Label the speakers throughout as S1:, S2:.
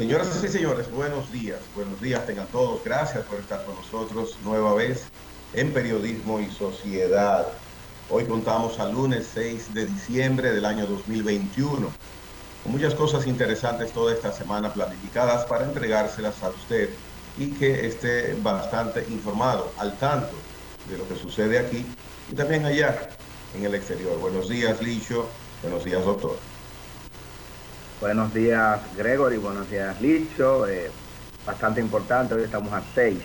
S1: Señoras y señores, buenos días. Buenos días tengan todos. Gracias por estar con nosotros nueva vez en Periodismo y Sociedad. Hoy contamos al lunes 6 de diciembre del año 2021, con muchas cosas interesantes toda esta semana planificadas para entregárselas a usted y que esté bastante informado, al tanto de lo que sucede aquí y también allá en el exterior. Buenos días, Licho. Buenos días, doctor.
S2: Buenos días, Gregory. Buenos días, Licho. Bastante importante, hoy estamos a 6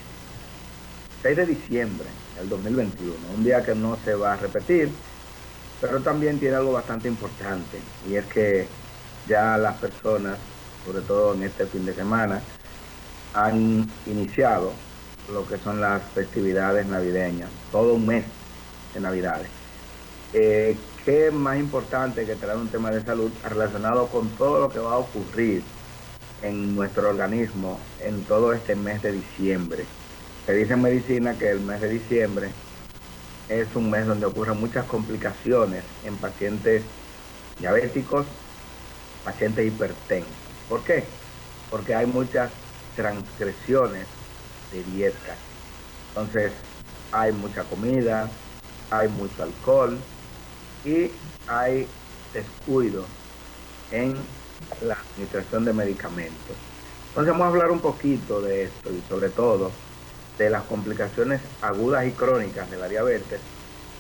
S2: de diciembre del 2021, un día que no se va a repetir, pero también tiene algo bastante importante, y es que ya las personas, sobre todo en este fin de semana, han iniciado lo que son las festividades navideñas, todo un mes de Navidades. ¿Qué más importante que traer un tema de salud relacionado con todo lo que va a ocurrir en nuestro organismo en todo este mes de diciembre? Se dice en medicina que el mes de diciembre es un mes donde ocurren muchas complicaciones en pacientes diabéticos, pacientes hipertensos. ¿Por qué? Porque hay muchas transgresiones de dieta. Entonces, hay mucha comida, hay mucho alcohol y hay descuido en la administración de medicamentos. Entonces vamos a hablar un poquito de esto y sobre todo de las complicaciones agudas y crónicas de la diabetes,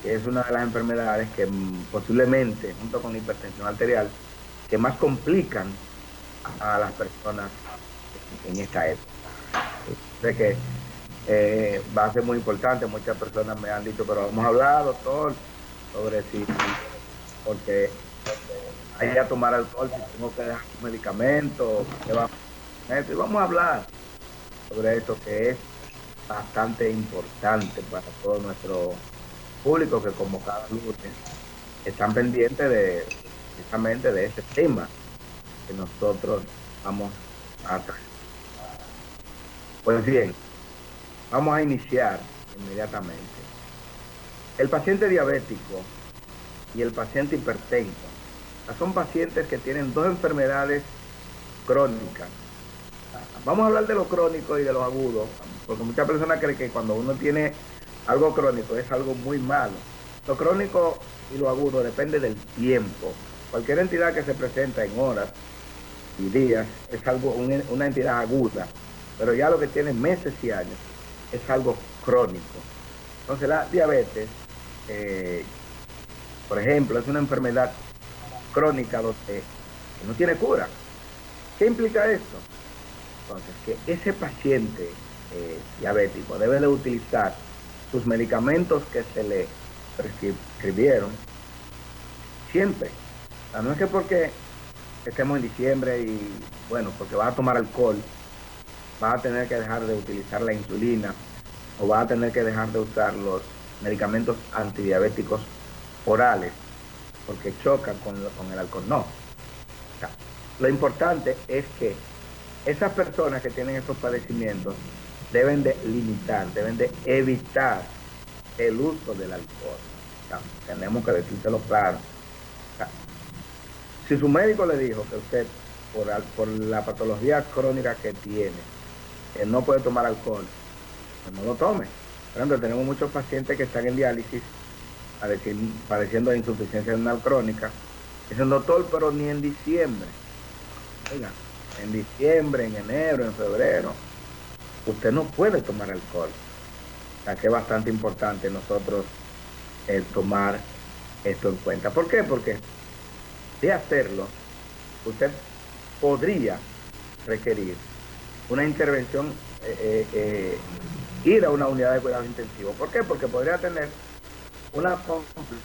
S2: que es una de las enfermedades que posiblemente, junto con la hipertensión arterial, que más complican a las personas en esta época. Sé que va a ser muy importante. Muchas personas me han dicho, pero vamos a hablar, doctor, sobre si, porque hay a tomar alcohol, si tengo que dejar un medicamento, qué va a hacer. Y vamos a hablar sobre esto, que es bastante importante para todo nuestro público, que como cada lunes están pendientes de precisamente de ese tema que nosotros vamos a traer. Pues bien, vamos a iniciar inmediatamente. El paciente diabético y el paciente hipertenso son pacientes que tienen dos enfermedades crónicas. Vamos a hablar de lo crónico y de lo agudo, porque muchas personas creen que cuando uno tiene algo crónico es algo muy malo. Lo crónico y lo agudo depende del tiempo. Cualquier entidad que se presenta en horas y días es algo, una entidad aguda, pero ya lo que tiene meses y años es algo crónico. Entonces la diabetes, por ejemplo, es una enfermedad crónica donde no tiene cura. ¿Qué implica esto? Entonces, que ese paciente diabético debe de utilizar sus medicamentos que se le prescribieron siempre. O sea, no es que porque estemos en diciembre y, bueno, porque vas a tomar alcohol, vas a tener que dejar de utilizar la insulina o vas a tener que dejar de usar los medicamentos antidiabéticos orales porque chocan con el alcohol. No. O sea, lo importante es que esas personas que tienen estos padecimientos deben de limitar, deben de evitar el uso del alcohol. O sea, tenemos que decírselo claro. O sea, si su médico le dijo que usted, por la patología crónica que tiene, no puede tomar alcohol, pues no lo tome. Por ejemplo, tenemos muchos pacientes que están en diálisis padeciendo de insuficiencia renal crónica. Dicen, doctor, pero ni en diciembre. Oiga, en diciembre, en enero, en febrero, usted no puede tomar alcohol. O sea, que es bastante importante nosotros tomar esto en cuenta. ¿Por qué? Porque de hacerlo, usted podría requerir una intervención, ir a una unidad de cuidados intensivos. ¿Por qué? Porque podría tener una complicación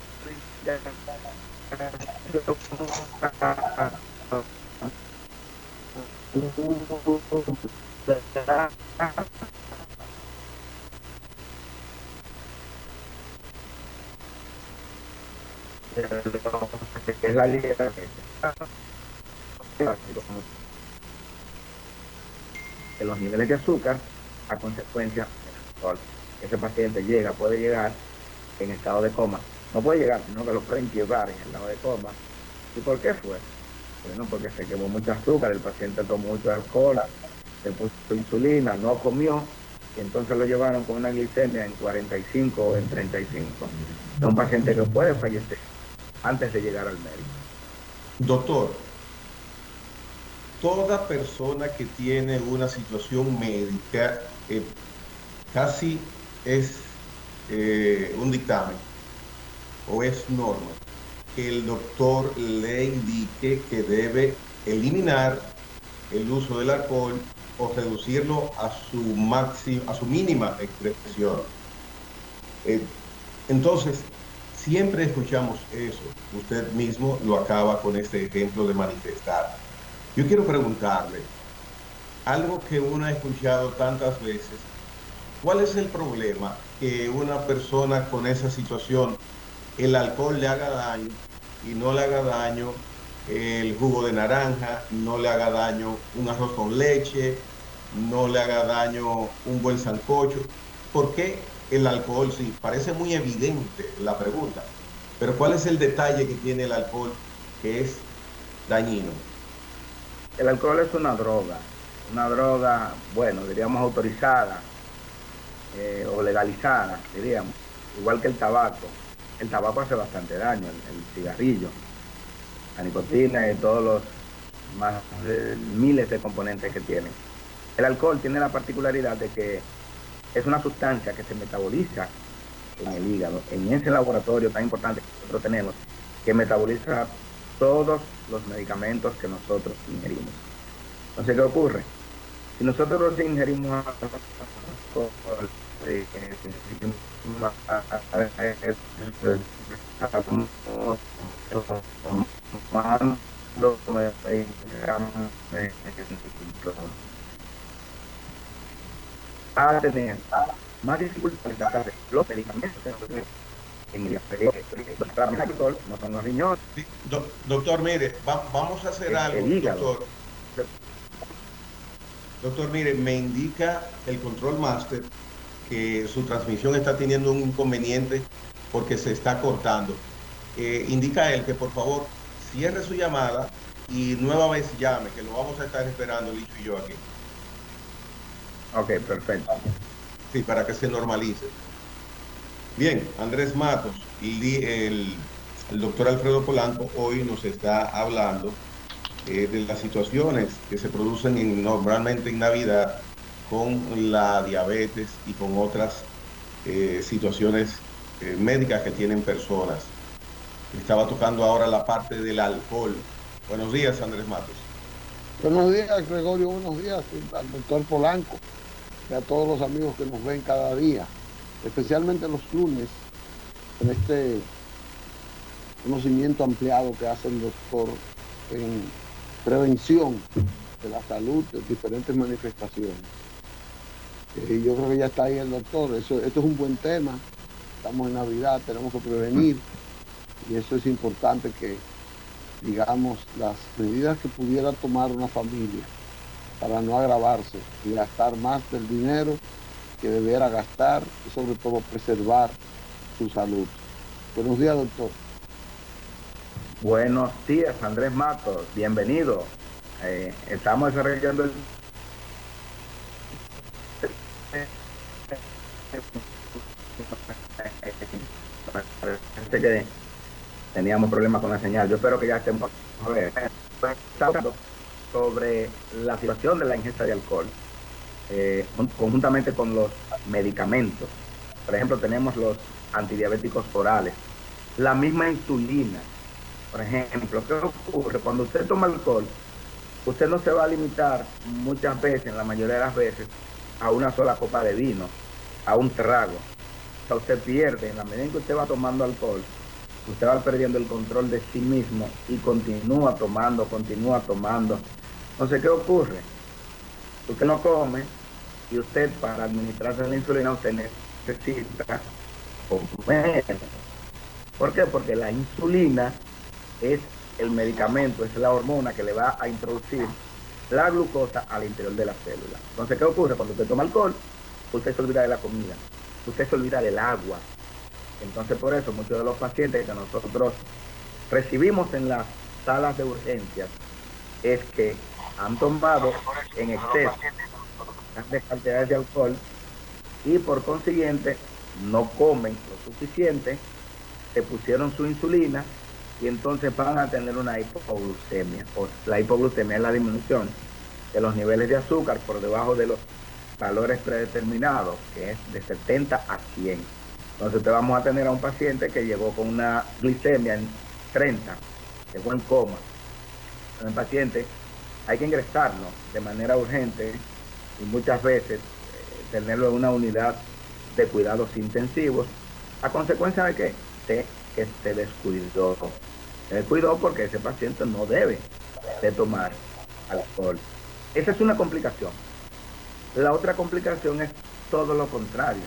S2: es la liga de los niveles de azúcar a consecuencia del alcohol. Ese paciente puede llegar en estado de coma. No puede llegar, sino que lo pueden llevar en estado de coma. ¿Y por qué fue? Bueno, porque se quemó mucho azúcar, el paciente tomó mucho alcohol, se puso insulina, no comió, y entonces lo llevaron con una glicemia en 45 o en 35. Es un paciente que puede fallecer antes de llegar al médico.
S1: Doctor, toda persona que tiene una situación médica casi es un dictamen o es norma que el doctor le indique que debe eliminar el uso del alcohol o reducirlo a su máximo, a su mínima expresión. Eh, entonces, siempre escuchamos eso. Usted mismo lo acaba con este ejemplo de manifestar. Yo quiero preguntarle, algo que uno ha escuchado tantas veces, ¿cuál es el problema que una persona con esa situación, el alcohol le haga daño y no le haga daño el jugo de naranja, no le haga daño un arroz con leche, no le haga daño un buen sancocho? ¿Por qué el alcohol? Sí, parece muy evidente la pregunta, pero ¿cuál es el detalle que tiene el alcohol que es dañino?
S2: El alcohol es una droga, bueno, diríamos autorizada o legalizada, diríamos, igual que el tabaco. El tabaco hace bastante daño, el cigarrillo, la nicotina y todos los más miles de componentes que tiene. El alcohol tiene la particularidad de que es una sustancia que se metaboliza en el hígado, en ese laboratorio tan importante que nosotros tenemos, que metaboliza todos los medicamentos que nosotros ingerimos. Entonces, ¿qué ocurre? Si nosotros los ingerimos a tener más dificultades de hacer los medicamentos en el alcohol, no son los riñones,
S1: Sí, doctor, mire, vamos a hacer algo,
S2: el hígado.
S1: doctor. Doctor, mire, me indica el Control Master que su transmisión está teniendo un inconveniente porque se está cortando. Indica a él que por favor cierre su llamada y nueva vez llame, que lo vamos a estar esperando, Licho y yo aquí.
S2: Ok, perfecto.
S1: Sí, para que se normalice. Bien, Andrés Matos y el doctor Alfredo Polanco hoy nos está hablando de las situaciones que se producen normalmente en Navidad con la diabetes y con otras situaciones médicas que tienen personas. Estaba tocando ahora la parte del alcohol. Buenos días, Andrés Matos.
S3: Buenos días, Gregorio. Buenos días al doctor Polanco y a todos los amigos que nos ven cada día, especialmente los lunes, en este conocimiento ampliado que hace el doctor en prevención de la salud de diferentes manifestaciones. Yo creo que ya está ahí el doctor. Esto es un buen tema. Estamos en Navidad, tenemos que prevenir y eso es importante que digamos las medidas que pudiera tomar una familia para no agravarse y gastar más del dinero que debiera gastar y sobre todo preservar su salud. Buenos días, doctor.
S2: Buenos días, Andrés Matos, bienvenido. Estamos desarrollando el que teníamos problemas con la señal. Yo espero que ya estemos hablando sobre la situación de la ingesta de alcohol, conjuntamente con los medicamentos. Por ejemplo, tenemos los antidiabéticos orales, la misma insulina. Por ejemplo, ¿qué ocurre? Cuando usted toma alcohol, usted no se va a limitar muchas veces, la mayoría de las veces, a una sola copa de vino, a un trago. O sea, usted pierde, en la medida en que usted va tomando alcohol, usted va perdiendo el control de sí mismo y continúa tomando, continúa tomando. Entonces, ¿qué ocurre? Usted no come y usted, para administrarse la insulina, usted necesita comer. ¿Por qué? Porque la insulina es el medicamento, es la hormona que le va a introducir la glucosa al interior de la célula. Entonces, ¿qué ocurre? Cuando usted toma alcohol, usted se olvida de la comida, usted se olvida del agua. Entonces, por eso, muchos de los pacientes que nosotros recibimos en las salas de urgencias es que han tomado en exceso grandes cantidades de alcohol y por consiguiente no comen lo suficiente, se pusieron su insulina y entonces van a tener una hipoglucemia. La hipoglucemia es la disminución de los niveles de azúcar por debajo de los valores predeterminados, que es de 70 a 100. Entonces te vamos a tener a un paciente que llegó con una glicemia en 30, llegó en coma. El paciente hay que ingresarlo de manera urgente y muchas veces tenerlo en una unidad de cuidados intensivos, a consecuencia de que se descuidó. Se descuidó porque ese paciente no debe de tomar alcohol. Esa es una complicación. La otra complicación es todo lo contrario.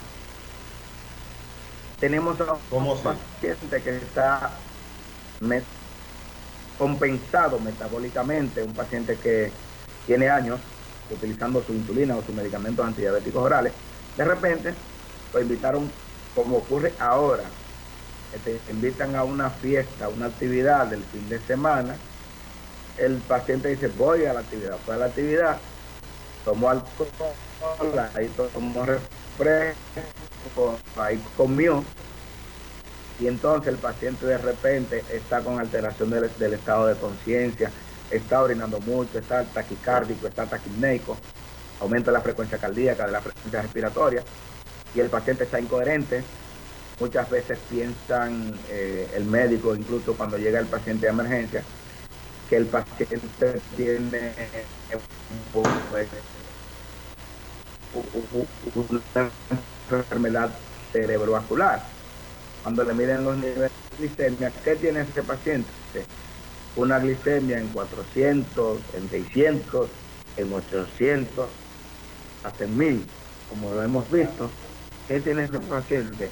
S2: Tenemos a un paciente que está compensado metabólicamente, un paciente que tiene años utilizando su insulina o sus medicamentos antidiabéticos orales. De repente lo invitaron, como ocurre ahora, te invitan a una fiesta, a una actividad del fin de semana. El paciente dice, voy a la actividad, fue a la actividad, tomó alcohol, ahí tomó refresco, ahí comió, y entonces el paciente de repente está con alteración del estado de conciencia, está orinando mucho, está taquicárdico, está taquipneico, aumenta la frecuencia cardíaca, de la frecuencia respiratoria, y el paciente está incoherente. Muchas veces piensan el médico, incluso cuando llega el paciente a emergencia, que el paciente tiene una enfermedad cerebrovascular. Cuando le miden los niveles de glicemia, ¿qué tiene ese paciente? Una glicemia en 400, en 600, en 800, hasta en 1000, como lo hemos visto. ¿Qué tiene ese paciente?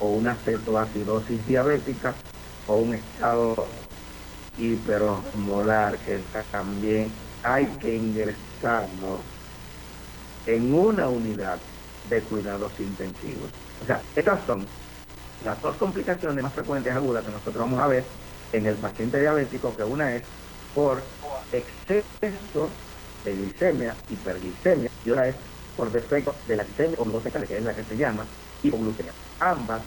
S2: O una cetoacidosis diabética o un estado hiperosmolar, que también hay que ingresarlo en una unidad de cuidados intensivos. O sea, estas son las dos complicaciones más frecuentes agudas que nosotros vamos a ver en el paciente diabético, que una es por exceso de glicemia, hiperglicemia, y otra es por defecto de la glicemia ondulógica, que es la que se llama hipoglucemia. Ambas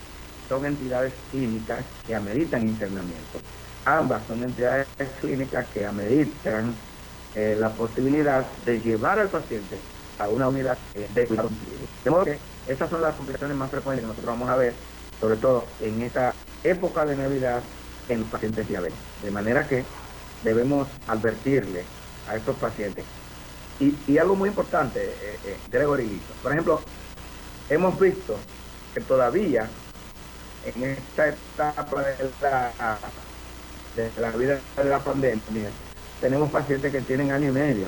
S2: son entidades clínicas que ameritan internamiento. Ambas son entidades clínicas que ameritan la posibilidad de llevar al paciente a una unidad de cuidados intensivos. De modo que esas son las complicaciones más frecuentes que nosotros vamos a ver, sobre todo en esta época de Navidad, en los pacientes diabéticos. De manera que debemos advertirle a estos pacientes. Y algo muy importante, Gregory, por ejemplo, hemos visto que todavía en esta etapa de la vida de la pandemia, tenemos pacientes que tienen año y medio,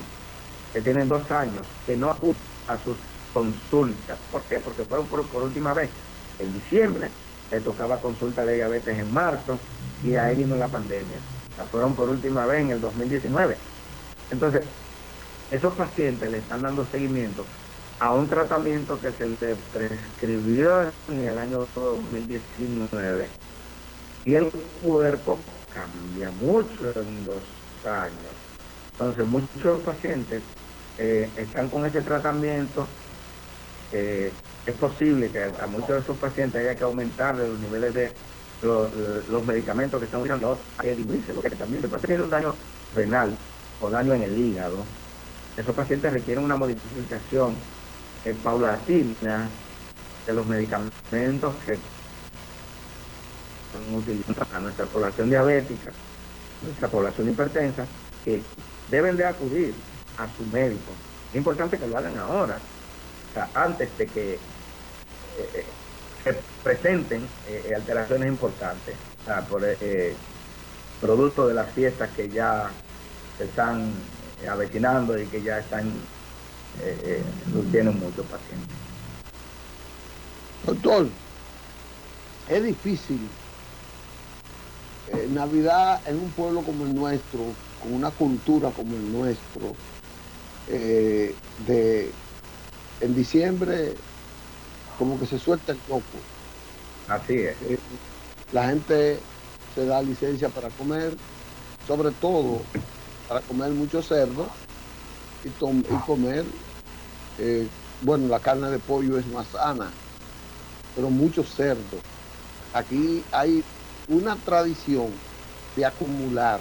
S2: que tienen 2 años, que no acuden a sus consultas. ¿Por qué? Porque fueron por última vez en diciembre, le tocaba consulta de diabetes en marzo, y ahí vino la pandemia. La fueron por última vez en el 2019. Entonces, esos pacientes le están dando seguimiento a un tratamiento que se le prescribió en el año 2019. Y el cuerpo cambia mucho en 2 años. Entonces, muchos pacientes están con ese tratamiento. Es posible que a muchos de esos pacientes haya que aumentar los niveles de los medicamentos que están usando, hay que disminuirse, porque también se puede tener un daño renal o daño en el hígado. Esos pacientes requieren una modificación paulatina de los medicamentos que están utilizando a nuestra población diabética, nuestra población hipertensa, que deben de acudir a su médico. Es importante que lo hagan ahora, o sea, antes de que se presenten alteraciones importantes, o sea, por producto de las fiestas que ya se están avecinando y que ya están tienen muchos pacientes.
S3: Doctor, es difícil Navidad en un pueblo como el nuestro, con una cultura como el nuestro, en diciembre como que se suelta el coco.
S2: Así es.
S3: La gente se da licencia para comer, sobre todo para comer mucho cerdo y comer, bueno, la carne de pollo es más sana, pero mucho cerdo. Aquí hay una tradición de acumular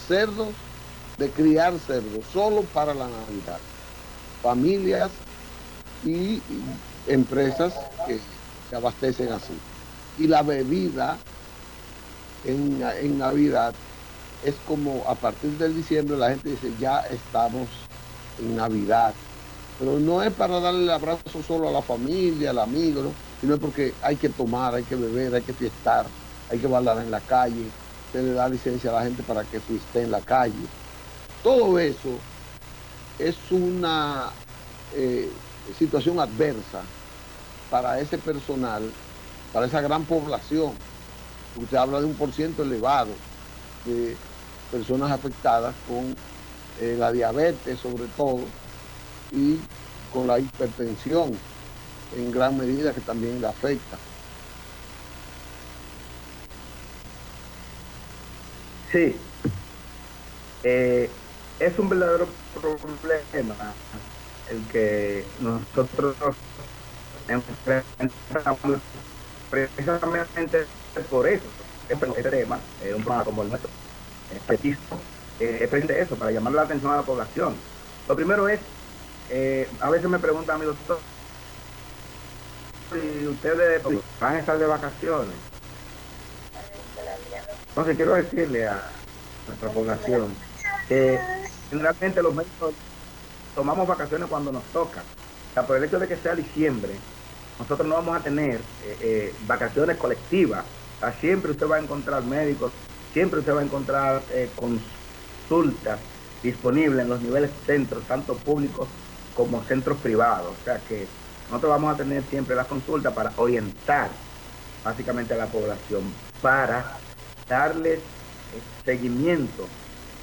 S3: cerdos, de criar cerdos solo para la Navidad. Familias y empresas que abastecen así. Y la bebida en Navidad es como a partir del diciembre la gente dice ya estamos en Navidad. Pero no es para darle el abrazo solo a la familia, al amigo, ¿no? Sino porque hay que tomar, hay que beber, hay que fiestar, hay que bailar en la calle, se le da licencia a la gente para que esté en la calle. Todo eso es una situación adversa para ese personal, para esa gran población. Usted habla de un porciento elevado de personas afectadas con la diabetes sobre todo y con la hipertensión en gran medida que también le afecta.
S2: Sí, es un verdadero problema el que nosotros enfrentamos precisamente por eso. Este tema, un programa como el nuestro, es precisamente eso, para llamar la atención a la población. Lo primero es, a veces me preguntan, mi doctor, si ustedes van a estar de vacaciones. Entonces quiero decirle a nuestra población que generalmente los médicos tomamos vacaciones cuando nos toca. O sea, por el hecho de que sea diciembre, nosotros no vamos a tener vacaciones colectivas. O sea, siempre usted va a encontrar médicos, siempre usted va a encontrar consultas disponibles en los niveles centros, tanto públicos como centros privados. O sea que nosotros vamos a tener siempre las consultas para orientar básicamente a la población, para darles seguimiento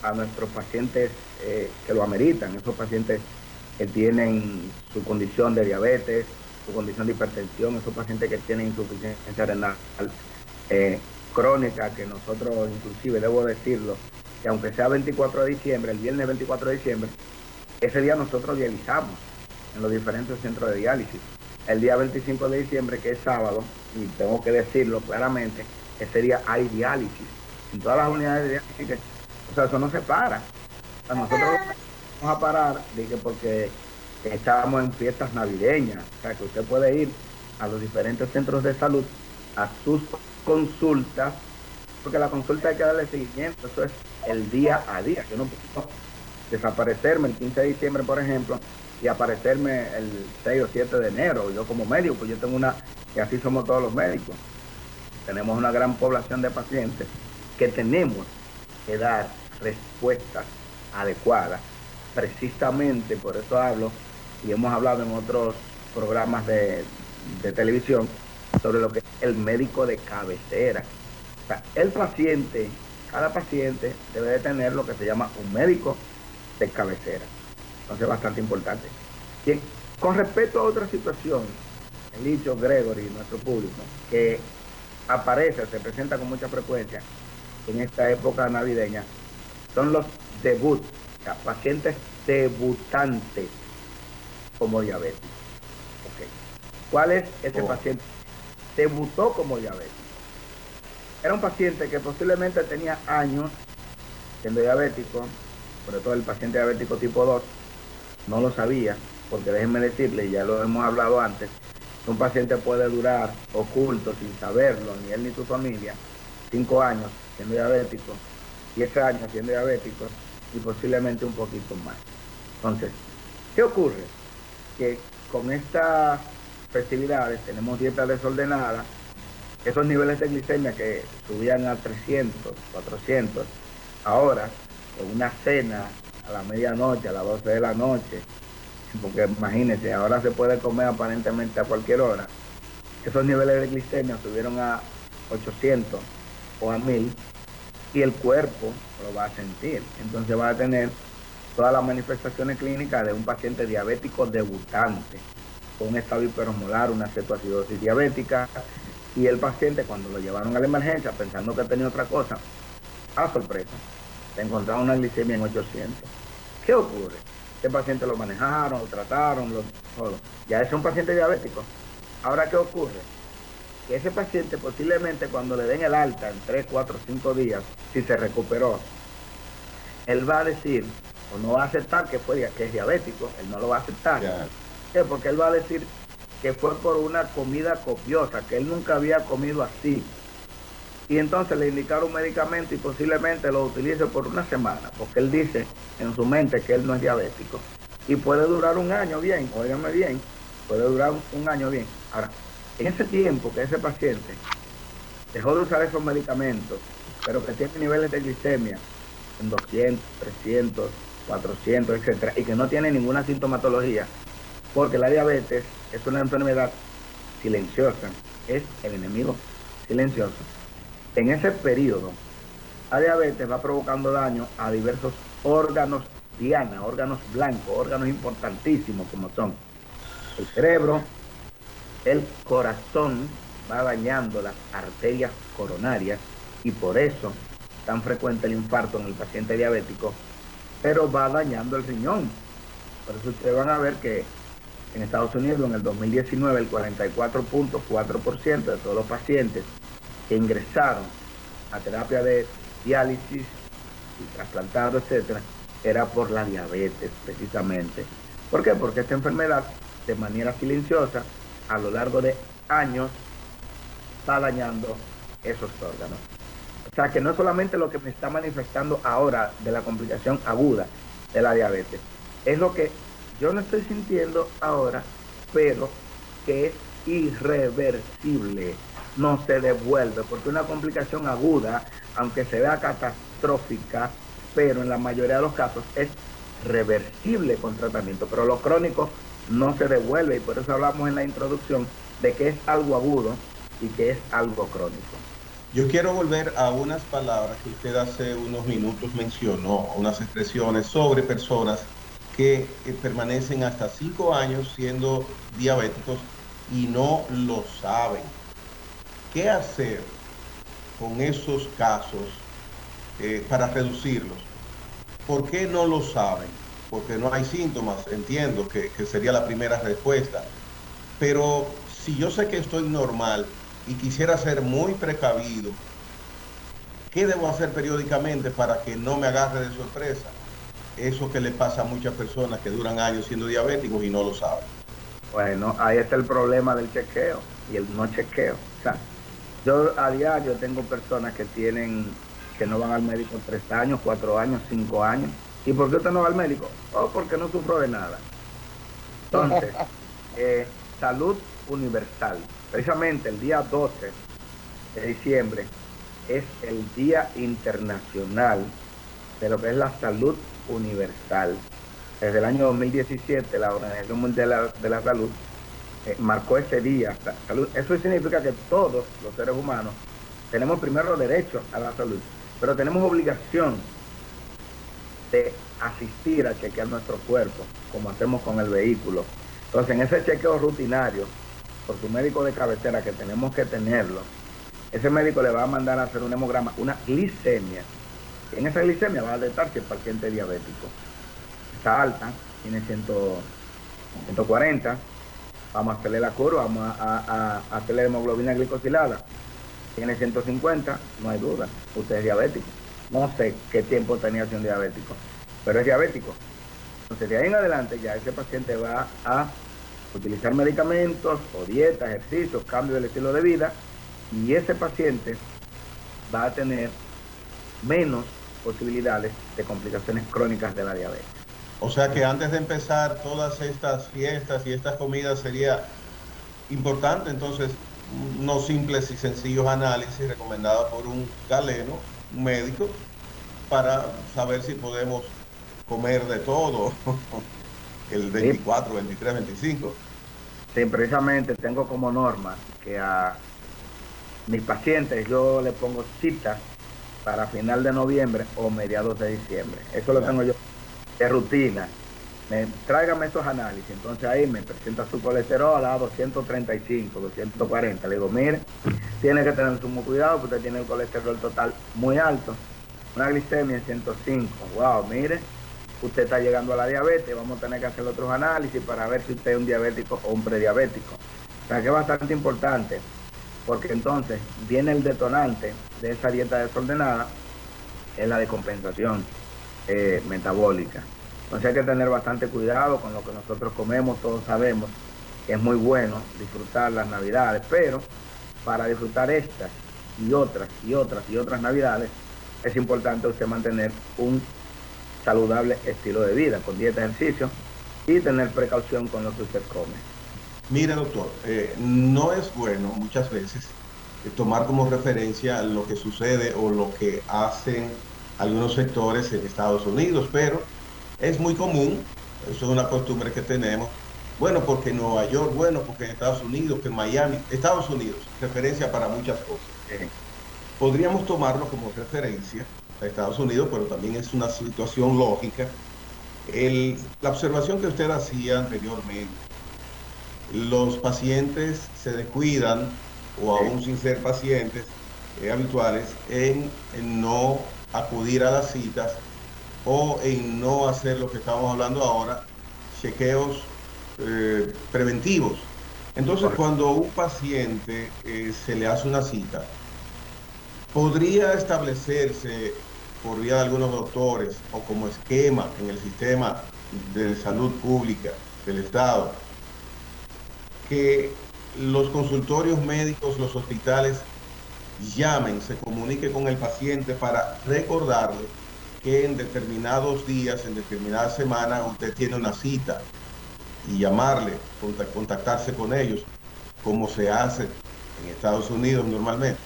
S2: a nuestros pacientes que lo ameritan, esos pacientes que tienen su condición de diabetes, su condición de hipertensión, esos pacientes que tienen insuficiencia renal crónica, que nosotros inclusive, debo decirlo, que aunque sea 24 de diciembre, el viernes 24 de diciembre, ese día nosotros dializamos en los diferentes centros de diálisis. El día 25 de diciembre, que es sábado, y tengo que decirlo claramente, ese día hay diálisis en todas las unidades de diálisis. O sea, eso no se para. O sea, nosotros vamos a parar porque estamos en fiestas navideñas. O sea, que usted puede ir a los diferentes centros de salud a sus consultas, porque la consulta hay que darle seguimiento. Eso es el día a día. Yo no puedo desaparecerme el 15 de diciembre, por ejemplo, y aparecerme el 6 o 7 de enero. Yo como médico, pues yo tengo y así somos todos los médicos. Tenemos una gran población de pacientes que tenemos que dar respuestas adecuadas. Precisamente por eso hablo, y hemos hablado en otros programas de televisión, sobre lo que es el médico de cabecera. O sea, cada paciente debe de tener lo que se llama un médico de cabecera. Entonces es bastante importante. Bien, con respecto a otra situación, el dicho Gregory, nuestro público, que se presenta con mucha frecuencia en esta época navideña, son los debut, o sea, pacientes debutantes como diabéticos. Okay. ¿Cuál es ese paciente? Debutó como diabético. Era un paciente que posiblemente tenía años siendo diabético, sobre todo el paciente diabético tipo 2, no lo sabía, porque déjenme decirle, ya lo hemos hablado antes, un paciente puede durar oculto sin saberlo, ni él ni su familia, 5 años siendo diabético, 10 años siendo diabético y posiblemente un poquito más. Entonces, ¿qué ocurre? Que con estas festividades tenemos dieta desordenada, esos niveles de glicemia que subían a 300, 400, ahora con una cena a la medianoche, a las 12 de la noche, porque imagínense, ahora se puede comer aparentemente a cualquier hora, esos niveles de glicemia subieron a 800 o a 1000 y el cuerpo lo va a sentir. Entonces va a tener todas las manifestaciones clínicas de un paciente diabético debutante, con un estado hiperosmolar, una cetoacidosis diabética, y el paciente cuando lo llevaron a la emergencia pensando que tenía otra cosa, a sorpresa, le encontraron una glicemia en 800. ¿Qué ocurre? Este paciente lo manejaron, lo trataron, todo. Ya es un paciente diabético. Ahora, ¿qué ocurre? Que ese paciente posiblemente cuando le den el alta en 3, 4, 5 días, si se recuperó, él va a decir, o no va a aceptar que es diabético, él no lo va a aceptar.
S1: Ya.
S2: ¿Qué? Porque él va a decir que fue por una comida copiosa, que él nunca había comido así. Y entonces le indicaron un medicamento y posiblemente lo utilice por una semana, porque él dice en su mente que él no es diabético. Y puede durar un año bien, óigame bien, puede durar un año bien. Ahora, en ese tiempo que ese paciente dejó de usar esos medicamentos, pero que tiene niveles de glicemia en 200, 300, 400, etcétera, y que no tiene ninguna sintomatología, porque la diabetes es una enfermedad silenciosa, es el enemigo silencioso. En ese periodo, la diabetes va provocando daño a diversos órganos diana, órganos blancos, órganos importantísimos como son el cerebro, el corazón, va dañando las arterias coronarias y por eso es tan frecuente el infarto en el paciente diabético, pero va dañando el riñón. Por eso ustedes van a ver que en Estados Unidos en el 2019 el 44.4% de todos los pacientes que ingresaron a terapia de diálisis y trasplantado, etcétera, era por la diabetes precisamente. ¿Por qué? Porque esta enfermedad, de manera silenciosa, a lo largo de años, va dañando esos órganos. O sea que no es solamente lo que me está manifestando ahora de la complicación aguda de la diabetes, es lo que yo no estoy sintiendo ahora, pero que es irreversible, no se devuelve, porque una complicación aguda, aunque se vea catastrófica, pero en la mayoría de los casos es reversible con tratamiento, pero lo crónico no se devuelve y por eso hablamos en la introducción de que es algo agudo y que es algo crónico.
S1: Yo quiero volver a unas palabras que usted hace unos minutos mencionó, unas expresiones sobre personas que permanecen hasta 5 años siendo diabéticos y no lo saben. ¿Qué hacer con esos casos para reducirlos? ¿Por qué no lo saben? Porque no hay síntomas, entiendo que sería la primera respuesta. Pero si yo sé que estoy normal y quisiera ser muy precavido, ¿qué debo hacer periódicamente para que no me agarre de sorpresa? Eso que le pasa a muchas personas que duran años siendo diabéticos y no lo saben.
S2: Bueno, ahí está el problema del chequeo y el no chequeo. O sea, yo a diario tengo personas que no van al médico 3 años, 4 años, 5 años. ¿Y por qué usted no va al médico? Oh, porque no sufro de nada. Entonces, salud universal. Precisamente el día 12 de diciembre es el Día Internacional de lo que es la salud universal. Desde el año 2017 la Organización Mundial de la Salud marcó ese día. Salud. Eso significa que todos los seres humanos tenemos primero derecho a la salud, pero tenemos obligación de asistir a chequear nuestro cuerpo, como hacemos con el vehículo. Entonces, en ese chequeo rutinario, por su médico de cabecera, que tenemos que tenerlo, ese médico le va a mandar a hacer un hemograma, una glicemia. En esa glicemia va a detectar si el paciente es diabético. Está alta, tiene 140, vamos a hacerle la curva, vamos a hacerle hemoglobina glicosilada. Tiene 150, no hay duda, usted es diabético. No sé qué tiempo tenía siendo diabético, pero es diabético. Entonces, de ahí en adelante ya ese paciente va a utilizar medicamentos o dieta, ejercicios, cambio del estilo de vida, y ese paciente va a tener menos posibilidades de complicaciones crónicas de la diabetes.
S1: O sea que antes de empezar todas estas fiestas y estas comidas sería importante entonces unos simples y sencillos análisis recomendados por un galeno, un médico, para saber si podemos comer de todo el 24, 23, 25.
S2: Sí, precisamente tengo como norma que a mis pacientes yo le pongo citas para final de noviembre o mediados de diciembre. Eso lo tengo yo de rutina. Tráigame esos análisis. Entonces ahí me presenta su colesterol a 235, 240. Le digo, mire, tiene que tener sumo cuidado porque usted tiene el colesterol total muy alto. una glicemia en 105. Wow, mire, usted está llegando a la diabetes, vamos a tener que hacer otros análisis para ver si usted es un diabético o un prediabético. O sea que es bastante importante, porque entonces viene el detonante de esa dieta desordenada, es la descompensación metabólica. Entonces hay que tener bastante cuidado con lo que nosotros comemos. Todos sabemos que es muy bueno disfrutar las navidades, pero para disfrutar estas y otras navidades, es importante usted mantener un saludable estilo de vida, con dieta, ejercicio y tener precaución con lo que usted come.
S1: Mire, doctor, no es bueno muchas veces tomar como referencia lo que sucede o lo que hacen algunos sectores en Estados Unidos, pero es muy común, eso es una costumbre que tenemos. Bueno, porque en Nueva York, bueno, porque en Estados Unidos, que en Miami, Estados Unidos, referencia para muchas cosas. Podríamos tomarlo como referencia a Estados Unidos, pero también es una situación lógica. La observación que usted hacía anteriormente, los pacientes se descuidan, o aún sin ser pacientes habituales, en no acudir a las citas o en no hacer lo que estamos hablando ahora, chequeos preventivos. Entonces, cuando a un paciente se le hace una cita, podría establecerse por vía de algunos doctores o como esquema en el sistema de salud pública del Estado, que los consultorios médicos, los hospitales llamen, se comunique con el paciente para recordarle que en determinados días, en determinadas semanas, usted tiene una cita, y llamarle, contactarse con ellos, como se hace en Estados Unidos normalmente.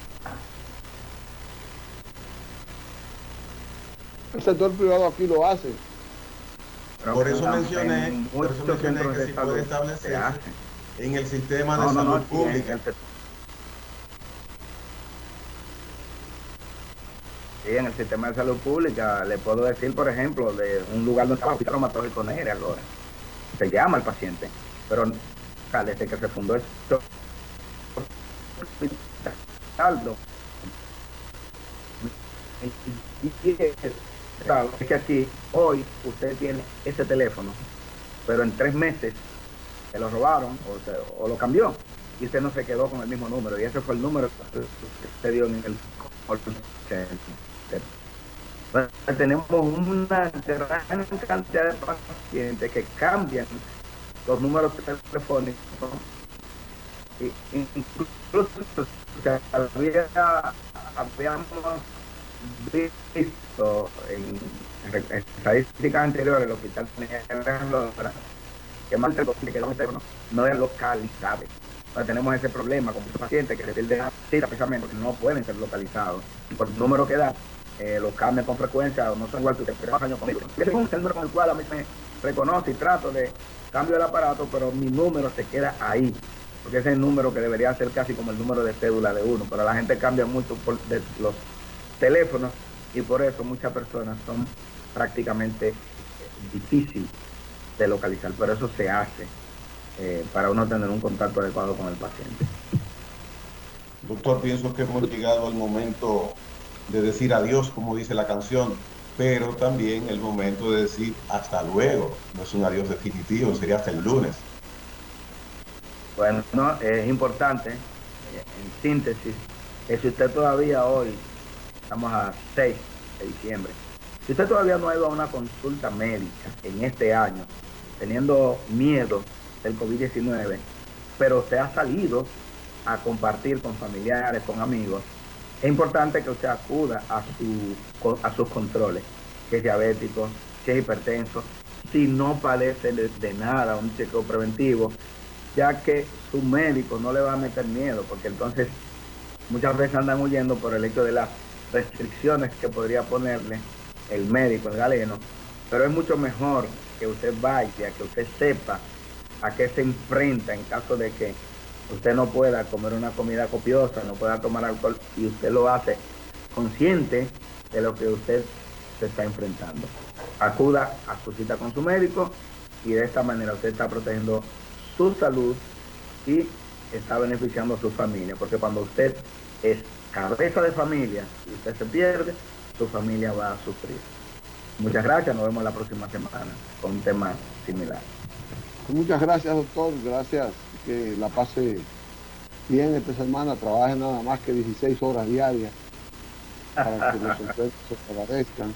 S3: El sector privado aquí lo hace.
S1: Por eso mencioné que si puede establecerse en el sistema de salud pública.
S2: Sí, en el sistema de salud pública, le puedo decir, por ejemplo, de un lugar donde está el hospital reumatológico Nere ahora. Se llama al paciente, pero desde que se fundó esto, es que aquí hoy usted tiene ese teléfono, pero en 3 meses se lo robaron o lo cambió y usted no se quedó con el mismo número, y ese fue el número que usted dio en el call center. Bueno, tenemos una gran cantidad de pacientes que cambian los números telefónicos, incluso habíamos visto en estadísticas anteriores el hospital que más de los que no es localizable. Entonces tenemos ese problema con muchos pacientes que se pierden la cita precisamente porque no pueden ser localizados por el número que da. Los cambian con frecuencia, o no son igual que usted, pero años conmigo. Ese es un número con el cual a mí me reconoce y trato de cambio el aparato, pero mi número se queda ahí, porque ese es el número que debería ser casi como el número de cédula de uno, pero la gente cambia mucho de los teléfonos y por eso muchas personas son prácticamente difíciles de localizar, pero eso se hace para uno tener un contacto adecuado con el paciente.
S1: Doctor, pienso que hemos llegado al momento de decir adiós, como dice la canción, pero también el momento de decir hasta luego. No es un adiós definitivo, sería hasta el lunes.
S2: Bueno, no, es importante, en síntesis, que si usted todavía hoy, estamos a 6 de diciembre, si usted todavía no ha ido a una consulta médica en este año, teniendo miedo del COVID-19, pero usted ha salido a compartir con familiares, con amigos, es importante que usted acuda a sus controles, si es diabético, si es hipertenso, si no padece de nada, un chequeo preventivo, ya que su médico no le va a meter miedo, porque entonces muchas veces andan huyendo por el hecho de las restricciones que podría ponerle el médico, el galeno, pero es mucho mejor que usted vaya, que usted sepa a qué se enfrenta en caso de que usted no pueda comer una comida copiosa, no pueda tomar alcohol, y usted lo hace consciente de lo que usted se está enfrentando. Acuda a su cita con su médico y de esta manera usted está protegiendo su salud y está beneficiando a su familia, porque cuando usted es cabeza de familia y usted se pierde, su familia va a sufrir. Muchas gracias, nos vemos la próxima semana con un tema similar.
S3: Muchas gracias, doctor. Gracias. Que la pase bien esta semana. Trabaje nada más que 16 horas diarias para que los enfermos se agradezcan.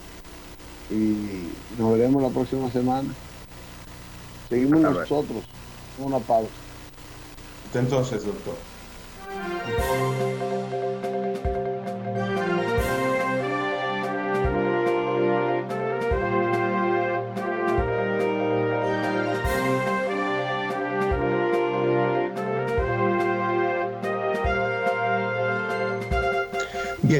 S3: Y nos veremos la próxima semana. Seguimos nosotros. Una pausa.
S1: Hasta entonces, doctor.